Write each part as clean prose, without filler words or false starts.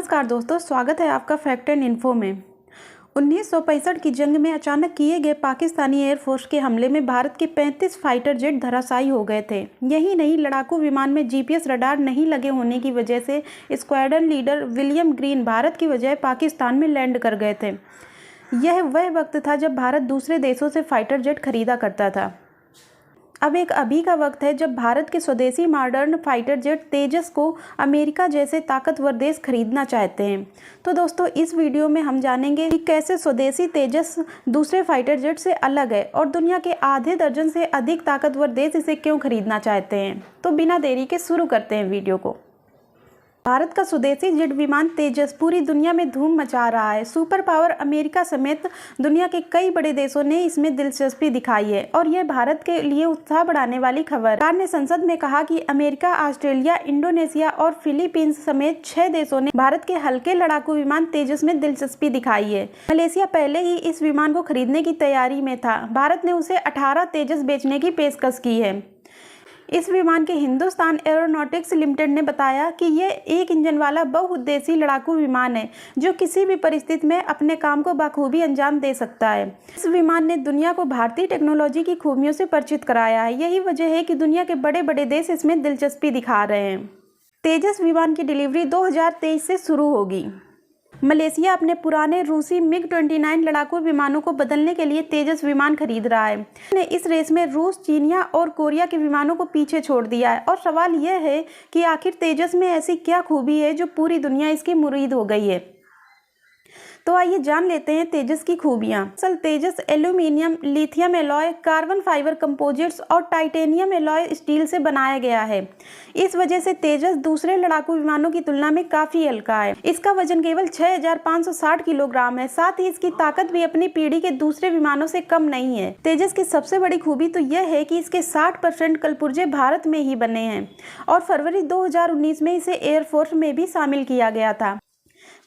नमस्कार दोस्तों, स्वागत है आपका फैक्ट एंड इन्फो में। 1965 की जंग में अचानक किए गए पाकिस्तानी एयरफोर्स के हमले में भारत के 35 फाइटर जेट धराशायी हो गए थे। यही नहीं, लड़ाकू विमान में जीपीएस रडार नहीं लगे होने की वजह से squadron leader William green Bharat की बजाय पाकिस्तान में लैंड कर गए थे। यह वह वक्त था जब भारत दूसरे देशों से फाइटर जेट खरीदा करता था। अब एक अभी का वक्त है जब भारत के स्वदेशी मॉडर्न फाइटर जेट तेजस को अमेरिका जैसे ताकतवर देश खरीदना चाहते हैं। तो दोस्तों, इस वीडियो में हम जानेंगे कि कैसे स्वदेशी तेजस दूसरे फाइटर जेट से अलग है और दुनिया के आधे दर्जन से अधिक ताकतवर देश इसे क्यों खरीदना चाहते हैं। तो बिना देरी के शुरू करते हैं वीडियो को। भारत का स्वदेशी जेट विमान तेजस पूरी दुनिया में धूम मचा रहा है। सुपर पावर अमेरिका समेत दुनिया के कई बड़े देशों ने इसमें दिलचस्पी दिखाई है और यह भारत के लिए उत्साह बढ़ाने वाली खबर। सरकार ने संसद में कहा कि अमेरिका, ऑस्ट्रेलिया, इंडोनेशिया और फिलीपींस समेत 6 देशों ने भारत के हल्के लड़ाकू विमान तेजस में दिलचस्पी दिखाई है। मलेशिया पहले ही इस विमान को खरीदने की तैयारी में था। भारत ने उसे 18 तेजस बेचने की पेशकश की है। इस विमान के हिंदुस्तान एरोनॉटिक्स लिमिटेड ने बताया कि यह एक इंजन वाला बहुउद्देशीय लड़ाकू विमान है जो किसी भी परिस्थिति में अपने काम को बखूबी अंजाम दे सकता है। इस विमान ने दुनिया को भारतीय टेक्नोलॉजी की खूबियों से परिचित कराया है। यही वजह है कि दुनिया के बड़े बड़े देश इसमें दिलचस्पी दिखा रहे हैं। तेजस विमान की डिलीवरी 2023 से शुरू होगी। मलेशिया अपने पुराने रूसी MiG-29 लड़ाकू विमानों को बदलने के लिए तेजस विमान खरीद रहा है। इस रेस में रूस, चीनिया और कोरिया के विमानों को पीछे छोड़ दिया है और सवाल यह है कि आखिर तेजस में ऐसी क्या खूबी है जो पूरी दुनिया इसकी मुरीद हो गई है। तो आइए जान लेते हैं तेजस की खूबियां। असल Tejas aluminium, lithium alloy, carbon fibre composites और टाइटेनियम एलॉय स्टील से बनाया गया है। इस वजह से तेजस दूसरे लड़ाकू विमानों की तुलना में काफी हल्का है। इसका वजन केवल 6560 किलोग्राम है। साथ ही इसकी ताकत भी अपनी पीढ़ी के दूसरे विमानों से कम नहीं है। तेजस की सबसे बड़ी खूबी तो यह है कि इसके 60% कलपुर्जे भारत में ही बने हैं और फरवरी 2019 में इसे एयरफोर्स में भी शामिल किया गया था।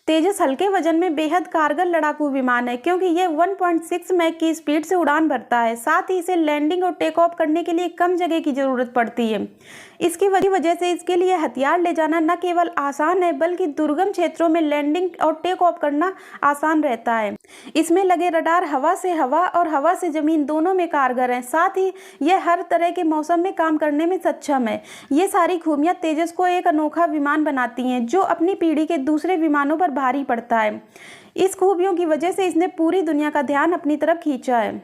तेजस हल्के वजन में बेहद कारगर लड़ाकू विमान है क्योंकि यह 1.6 मैक की स्पीड से उड़ान भरता है। साथ ही इसे लैंडिंग और टेक ऑफ करने के लिए कम जगह की जरूरत पड़ती है। इसकी वजह से इसके लिए हथियार ले जाना न केवल आसान है बल्कि दुर्गम क्षेत्रों में लैंडिंग और टेक ऑफ करना आसान रहता है। इसमें लगे रडार हवा से हवा और हवा से जमीन दोनों में कारगर हैं। साथ ही यह हर तरह के मौसम में काम करने में सक्षम है। ये सारी खूबियां तेजस को एक अनोखा विमान बनाती हैं जो अपनी पीढ़ी के दूसरे विमानों पर भारी पड़ता है। इस खूबियों की वजह से इसने पूरी दुनिया का ध्यान अपनी तरफ खींचा है।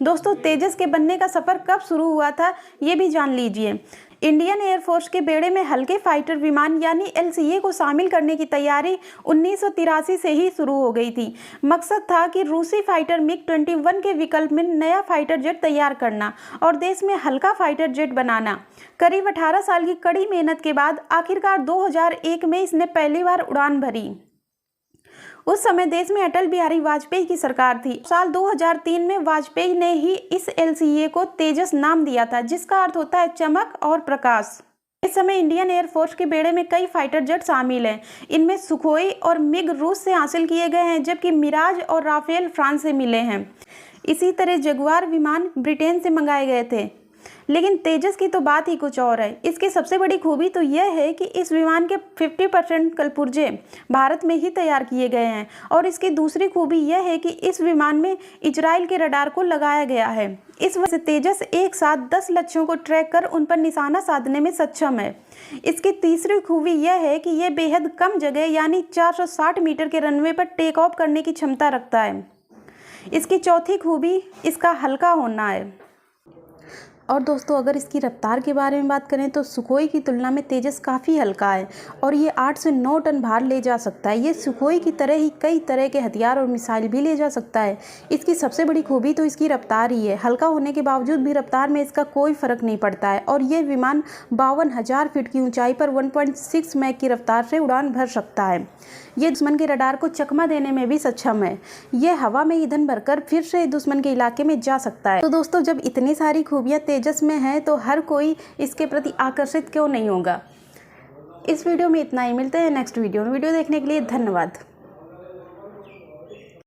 दोस्तों, तेजस के बनने का सफर कब शुरू हुआ था ये भी जान लीजिए। इंडियन एयरफोर्स के बेड़े में हल्के फाइटर विमान यानी LCA को शामिल करने की तैयारी 1983 से ही शुरू हो गई थी। मकसद था कि रूसी फाइटर MiG-21 के विकल्प में नया फाइटर जेट तैयार करना और देश में हल्का फाइटर जेट बनाना। करीब 18 साल की कड़ी मेहनत के बाद आखिरकार 2001 में इसने पहली बार उड़ान भरी। उस समय देश में अटल बिहारी वाजपेयी की सरकार थी। साल 2003 में वाजपेयी ने ही इस LCA को तेजस नाम दिया था, जिसका अर्थ होता है चमक और प्रकाश। इस समय इंडियन एयरफोर्स के बेड़े में कई फाइटर जेट शामिल हैं। इनमें सुखोई और मिग रूस से हासिल किए गए हैं जबकि मिराज और राफेल फ्रांस से मिले हैं। इसी तरह जगुआर विमान ब्रिटेन से मंगाए गए थे। लेकिन तेजस की तो बात ही कुछ और है। इसकी सबसे बड़ी खूबी तो यह है कि इस विमान के 50% कलपुर्जे भारत में ही तैयार किए गए हैं और इसकी दूसरी खूबी यह है कि इस विमान में इजराइल के रडार को लगाया गया है। इस वजह से तेजस एक साथ 10 लक्ष्यों को ट्रैक कर उन पर निशाना साधने में सक्षम है। इसकी तीसरी खूबी यह है कि यह बेहद कम जगह यानी 460 मीटर के रनवे पर टेक ऑफ करने की क्षमता रखता है। इसकी चौथी खूबी इसका हल्का होना है। और दोस्तों, अगर इसकी रफ्तार के बारे में बात करें तो सुखोई की तुलना में तेजस काफ़ी हल्का है और ये 8 से 9 टन भार ले जा सकता है। ये सुखोई की तरह ही कई तरह के हथियार और मिसाइल भी ले जा सकता है। इसकी सबसे बड़ी खूबी तो इसकी रफ्तार ही है। हल्का होने के बावजूद भी रफ्तार में इसका कोई फ़र्क नहीं पड़ता है और ये विमान 52,000 फीट की ऊंचाई पर 1.6 मैक की रफ्तार से उड़ान भर सकता है। ये दुश्मन के रडार को चकमा देने में भी सक्षम है। ये हवा में ईंधन भरकर फिर से दुश्मन के इलाके में जा सकता है। तो दोस्तों, जब इतनी सारी खूबियां तेजस में है तो हर कोई इसके प्रति आकर्षित क्यों नहीं होगा। इस वीडियो में इतना ही। मिलते हैं नेक्स्ट वीडियो में। वीडियो देखने के लिए धन्यवाद।